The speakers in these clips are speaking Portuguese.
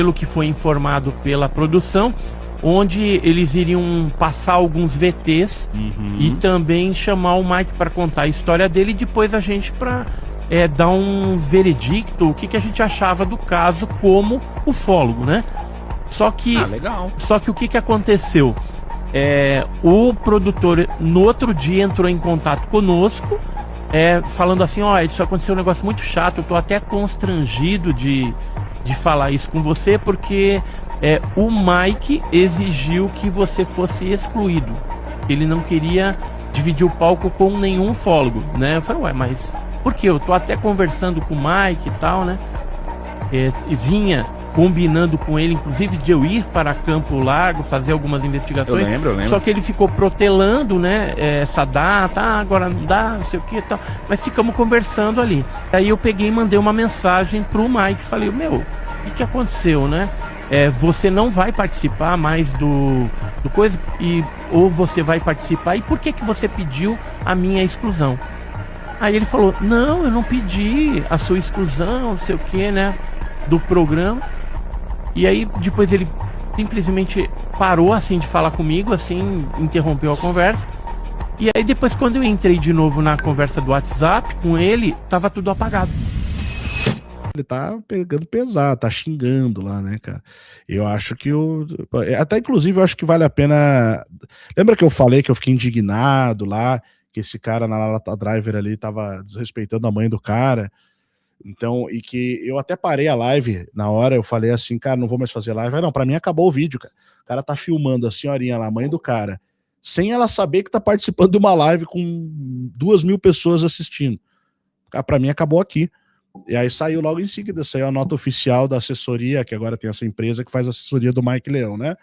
pelo que foi informado pela produção, onde eles iriam passar alguns VTs e também chamar o Mike para contar a história dele e depois a gente para dar um veredicto, o que a gente achava do caso como ufólogo, né? Só que, legal. Só que o que aconteceu? O produtor no outro dia entrou em contato conosco, falando assim, isso aconteceu um negócio muito chato, eu tô até constrangido de falar isso com você, porque o Mike exigiu que você fosse excluído. Ele não queria dividir o palco com nenhum ufólogo, né? Eu falei, mas por quê? Eu tô até conversando com o Mike e tal, né? E vinha combinando com ele, inclusive, de eu ir para Campo Largo fazer algumas investigações. Eu lembro. Só que ele ficou protelando, né, essa data, agora não dá, não sei o que e tal. Mas ficamos conversando ali. Aí eu peguei e mandei uma mensagem pro Mike, falei, o que aconteceu, né? Você não vai participar mais do coisa, ou você vai participar, e por que você pediu a minha exclusão? Aí ele falou, não, eu não pedi a sua exclusão, não sei o que, né, do programa. E aí depois ele simplesmente parou assim de falar comigo, assim, interrompeu a conversa. E aí depois, quando eu entrei de novo na conversa do WhatsApp com ele, tava tudo apagado. Ele tá pegando pesado, tá xingando lá, né, cara? Eu acho que até inclusive eu acho que vale a pena. Lembra que eu falei que eu fiquei indignado lá, que esse cara na Lata Driver ali tava desrespeitando a mãe do cara? Então, e que eu até parei a live na hora, eu falei assim, cara, não vou mais fazer live. Não, pra mim acabou o vídeo, cara. O cara tá filmando a senhorinha lá, a mãe do cara, sem ela saber que tá participando de uma live com 2.000 pessoas assistindo. Cara, pra mim acabou aqui. E aí saiu logo em seguida, saiu a nota oficial da assessoria, que agora tem essa empresa que faz a assessoria do Mike Leão, né?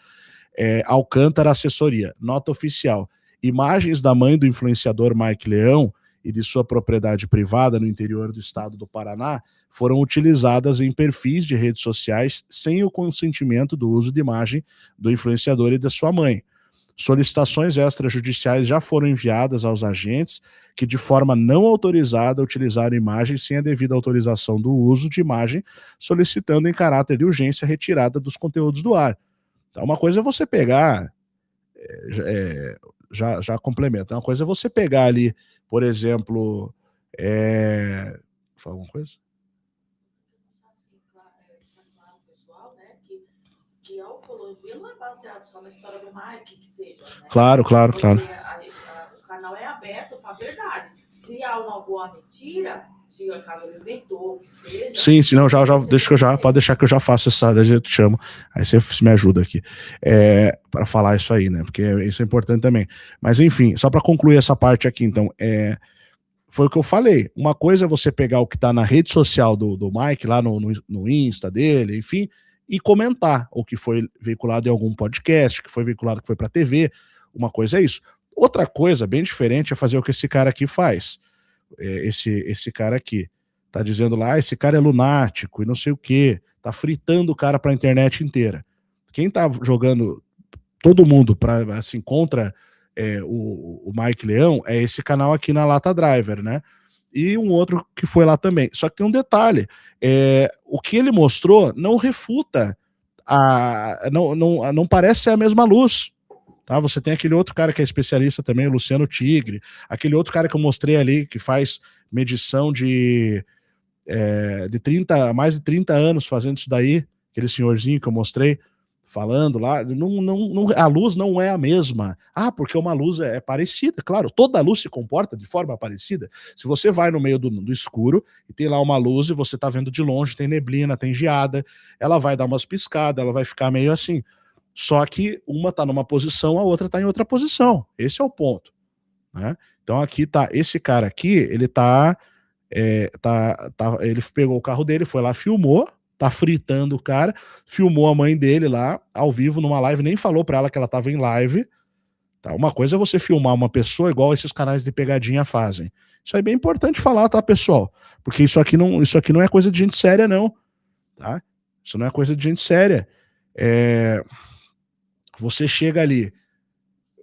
Alcântara Assessoria, nota oficial. Imagens da mãe do influenciador Mike Leão e de sua propriedade privada no interior do estado do Paraná foram utilizadas em perfis de redes sociais sem o consentimento do uso de imagem do influenciador e da sua mãe. Solicitações extrajudiciais já foram enviadas aos agentes que, de forma não autorizada, utilizaram imagens sem a devida autorização do uso de imagem, solicitando em caráter de urgência a retirada dos conteúdos do ar. Então, uma coisa é você pegar... Já complementa. Uma coisa é você pegar ali, por exemplo, fala alguma coisa? Que a ufologia não é baseada só na história do Mike, que seja, né? Claro. O canal é aberto para a verdade. Se há alguma mentira, se acaso ele inventou, que seja... Sim, não, pode deixar que eu já faço essa, eu te chamo, aí você me ajuda aqui, para falar isso aí, né, porque isso é importante também. Mas enfim, só para concluir essa parte aqui, então, foi o que eu falei, uma coisa é você pegar o que tá na rede social do Mike, lá no Insta dele, enfim, e comentar o que foi veiculado em algum podcast, que foi veiculado, que foi pra TV, uma coisa é isso. Outra coisa, bem diferente, é fazer o que esse cara aqui faz. Esse cara aqui tá dizendo lá, esse cara é lunático e não sei o que, tá fritando o cara pra internet inteira. Quem tá jogando todo mundo assim, contra o Mike Leão é esse canal aqui na Lata Driver, né? E um outro que foi lá também. Só que tem um detalhe, o que ele mostrou não refuta, não parece ser a mesma luz. Tá? Você tem aquele outro cara que é especialista também, o Luciano Tigre, aquele outro cara que eu mostrei ali, que faz medição de mais de 30 anos fazendo isso daí, aquele senhorzinho que eu mostrei, falando lá, a luz não é a mesma. Porque uma luz é parecida, claro, toda luz se comporta de forma parecida. Se você vai no meio do escuro e tem lá uma luz e você tá vendo de longe, tem neblina, tem geada, ela vai dar umas piscadas, ela vai ficar meio assim. Só que uma tá numa posição, a outra tá em outra posição. Esse é o ponto, né? Então aqui tá, esse cara aqui, ele ele pegou o carro dele, foi lá, filmou, tá fritando o cara, filmou a mãe dele lá, ao vivo, numa live, nem falou pra ela que ela tava em live, tá? Uma coisa é você filmar uma pessoa igual esses canais de pegadinha fazem. Isso aí é bem importante falar, tá, pessoal? Porque isso aqui não é coisa de gente séria, não, tá? Isso não é coisa de gente séria. Você chega ali,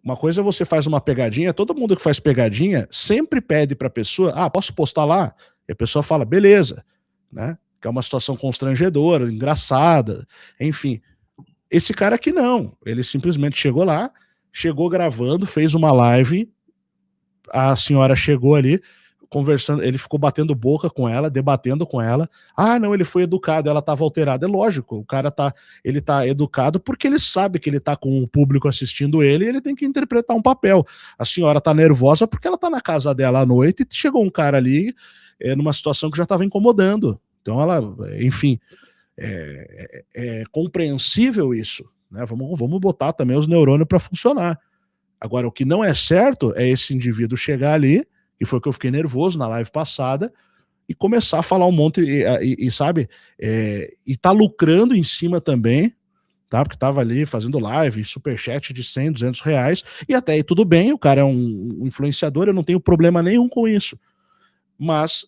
uma coisa é você faz uma pegadinha, todo mundo que faz pegadinha sempre pede pra pessoa, posso postar lá? E a pessoa fala, beleza, né? que é uma situação constrangedora, engraçada, enfim. Esse cara aqui não, ele simplesmente chegou lá, chegou gravando, fez uma live, a senhora chegou ali, conversando, ele ficou batendo boca com ela, debatendo com ela. Ah, não, ele foi educado, ela estava alterada. É lógico, o cara ele tá educado porque ele sabe que ele tá com o público assistindo ele e ele tem que interpretar um papel. A senhora tá nervosa porque ela tá na casa dela à noite e chegou um cara ali numa situação que já estava incomodando. Então ela, enfim, é compreensível isso, né? Vamos botar também os neurônios para funcionar. Agora, o que não é certo é esse indivíduo chegar ali, e foi que eu fiquei nervoso na live passada, e começar a falar um monte, sabe, e tá lucrando em cima também, tá? Porque tava ali fazendo live, superchat de 100, 200 reais, e até aí tudo bem, o cara é um influenciador, eu não tenho problema nenhum com isso. Mas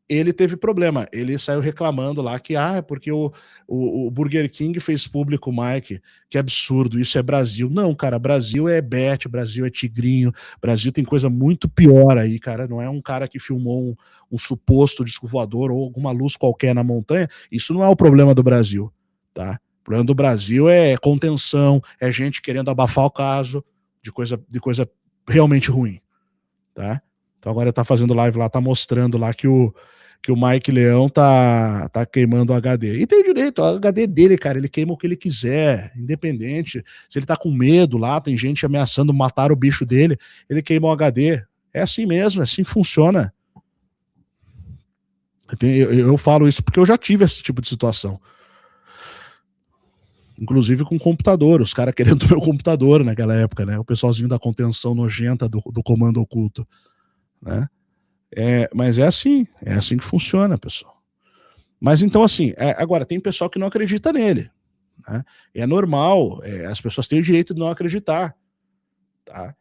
ele teve problema, ele saiu reclamando lá que, porque o Burger King fez público, Mike, que absurdo, isso é Brasil. Não, cara, Brasil é Bet, Brasil é Tigrinho, Brasil tem coisa muito pior aí, cara, não é um cara que filmou um suposto disco voador ou alguma luz qualquer na montanha, isso não é o problema do Brasil, tá? O problema do Brasil é contenção, é gente querendo abafar o caso de coisa realmente ruim, tá? Então agora tá fazendo live lá, tá mostrando lá que o Mike Leão tá queimando o HD. E tem direito, o HD dele, cara, ele queima o que ele quiser, independente. Se ele tá com medo lá, tem gente ameaçando matar o bicho dele, ele queima o HD. É assim mesmo, é assim que funciona. Eu falo isso porque eu já tive esse tipo de situação. Inclusive com computador, os caras querendo o meu computador naquela época, né? O pessoalzinho da contenção nojenta do comando oculto, né? Mas é assim que funciona, pessoal. Mas então, assim, agora tem pessoal que não acredita nele, né? É normal, as pessoas têm o direito de não acreditar, tá?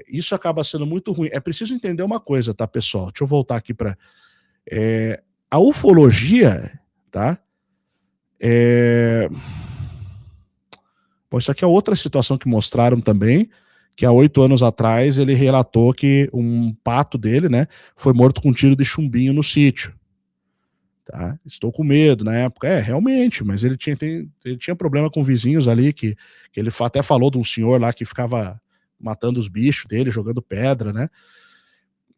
Isso acaba sendo muito ruim. É preciso entender uma coisa, tá, pessoal? Deixa eu voltar aqui para a ufologia, tá? Bom, isso aqui é outra situação que mostraram também, que há 8 anos atrás ele relatou que um pato dele, né, foi morto com um tiro de chumbinho no sítio. Tá? Estou com medo na época. Realmente, mas ele tinha problema com vizinhos ali, que ele até falou de um senhor lá que ficava matando os bichos dele, jogando pedra, né?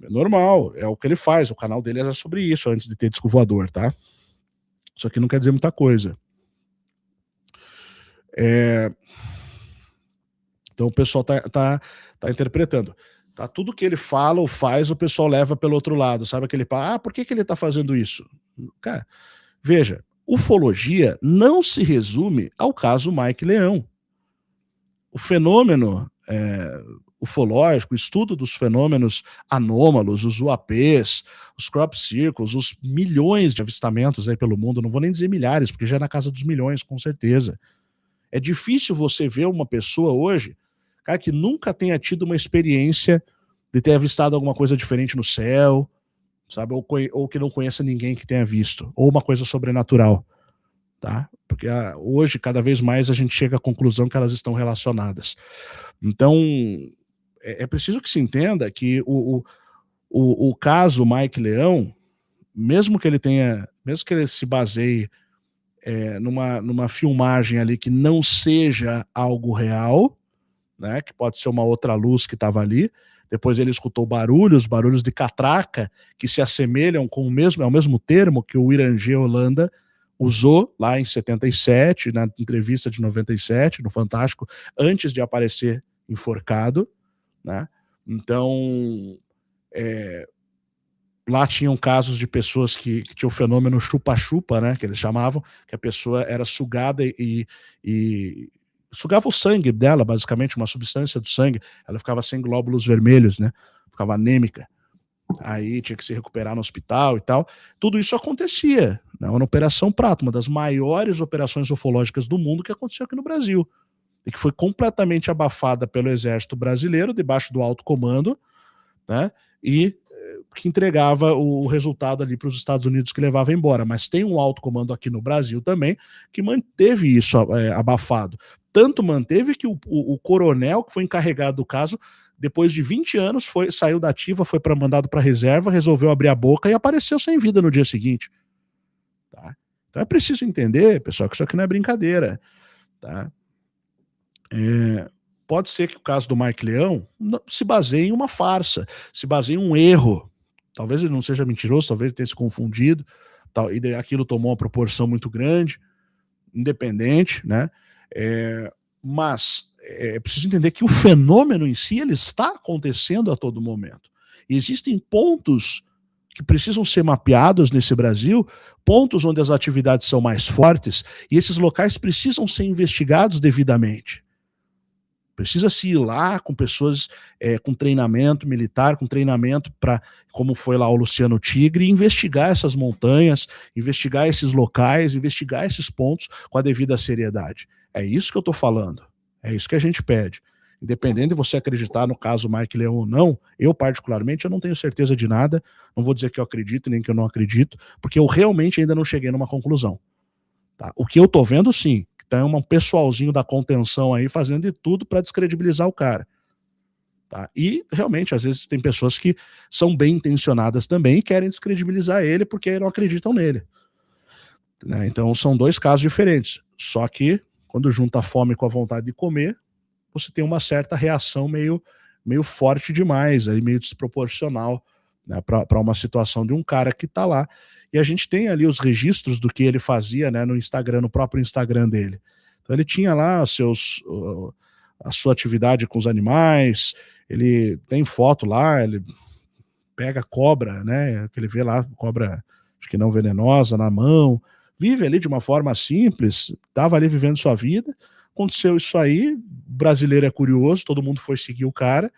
É normal, é o que ele faz, o canal dele era sobre isso, antes de ter disco voador, tá? Isso aqui não quer dizer muita coisa. Então o pessoal tá interpretando. Tá, tudo que ele fala ou faz, o pessoal leva pelo outro lado. Sabe aquele por que ele tá fazendo isso? Cara, veja, ufologia não se resume ao caso Mike Leão. O fenômeno ufológico, o estudo dos fenômenos anômalos, os UAPs, os crop circles, os milhões de avistamentos aí pelo mundo, não vou nem dizer milhares, porque já é na casa dos milhões, com certeza. É difícil você ver uma pessoa hoje, cara, que nunca tenha tido uma experiência de ter avistado alguma coisa diferente no céu, sabe? Ou que não conheça ninguém que tenha visto, ou uma coisa sobrenatural, tá? Porque hoje, cada vez mais, a gente chega à conclusão que elas estão relacionadas. Então, é preciso que se entenda que o caso Mike Leão, mesmo que ele se baseie numa filmagem ali que não seja algo real, né, que pode ser uma outra luz que estava ali, depois ele escutou barulhos de catraca que se assemelham com é o mesmo termo que o Irangê Holanda usou lá em 77, na entrevista de 97, no Fantástico, antes de aparecer enforcado, né? Então, lá tinham casos de pessoas que tinham o fenômeno chupa-chupa, né, que eles chamavam, que a pessoa era sugada e sugava o sangue dela, basicamente, uma substância do sangue, ela ficava sem glóbulos vermelhos, né, ficava anêmica, aí tinha que se recuperar no hospital e tal. Tudo isso acontecia, né, na Operação Prato, uma das maiores operações ufológicas do mundo que aconteceu aqui no Brasil, e que foi completamente abafada pelo Exército Brasileiro, debaixo do alto comando, né, e que entregava o resultado ali para os Estados Unidos, que levava embora. Mas tem um alto comando aqui no Brasil também que manteve isso abafado. Tanto manteve que o coronel que foi encarregado do caso, depois de 20 anos, saiu da ativa, foi mandado para reserva, resolveu abrir a boca e apareceu sem vida no dia seguinte. Tá? Então é preciso entender, pessoal, que isso aqui não é brincadeira, tá? Pode ser que o caso do Mike Leão se baseie em uma farsa, se baseie em um erro. Talvez ele não seja mentiroso, talvez ele tenha se confundido, e aquilo tomou uma proporção muito grande, independente, né? Mas é preciso entender que o fenômeno em si ele está acontecendo a todo momento. E existem pontos que precisam ser mapeados nesse Brasil, pontos onde as atividades são mais fortes, e esses locais precisam ser investigados devidamente. Precisa-se ir lá com pessoas com treinamento militar, com treinamento para, como foi lá o Luciano Tigre, investigar essas montanhas, investigar esses locais, investigar esses pontos com a devida seriedade. É isso que eu estou falando. É isso que a gente pede. Independente de você acreditar no caso Mike Leão ou não, eu particularmente eu não tenho certeza de nada, não vou dizer que eu acredito nem que eu não acredito, porque eu realmente ainda não cheguei numa conclusão. Tá? O que eu tô vendo sim, que tem um pessoalzinho da contenção aí fazendo de tudo para descredibilizar o cara. Tá? E realmente às vezes tem pessoas que são bem intencionadas também e querem descredibilizar ele porque não acreditam nele. Né? Então são dois casos diferentes, só que quando junta a fome com a vontade de comer, você tem uma certa reação meio forte demais, aí meio desproporcional, né, para uma situação de um cara que está lá. E a gente tem ali os registros do que ele fazia, né, no Instagram, no próprio Instagram dele. Então ele tinha lá a sua atividade com os animais, ele tem foto lá, ele pega cobra, né, que ele vê lá, cobra, acho que não venenosa, na mão, vive ali de uma forma simples, estava ali vivendo sua vida. Aconteceu isso aí, o brasileiro é curioso, todo mundo foi seguir o cara,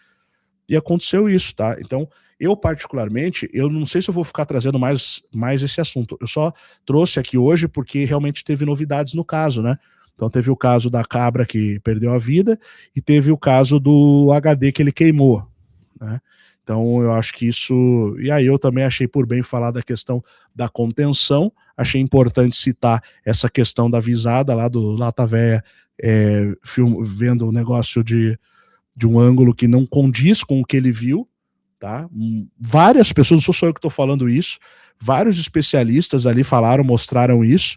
e aconteceu isso, tá? Então, eu particularmente, eu não sei se eu vou ficar trazendo mais esse assunto, eu só trouxe aqui hoje porque realmente teve novidades no caso, né? Então teve o caso da cabra que perdeu a vida, e teve o caso do HD que ele queimou, né? Então eu acho que isso... E aí eu também achei por bem falar da questão da contenção, achei importante citar essa questão da visada lá do Lata Véia, vendo o negócio de um ângulo que não condiz com o que ele viu, tá? Várias pessoas, não sou só eu que estou falando isso, vários especialistas ali falaram, mostraram isso,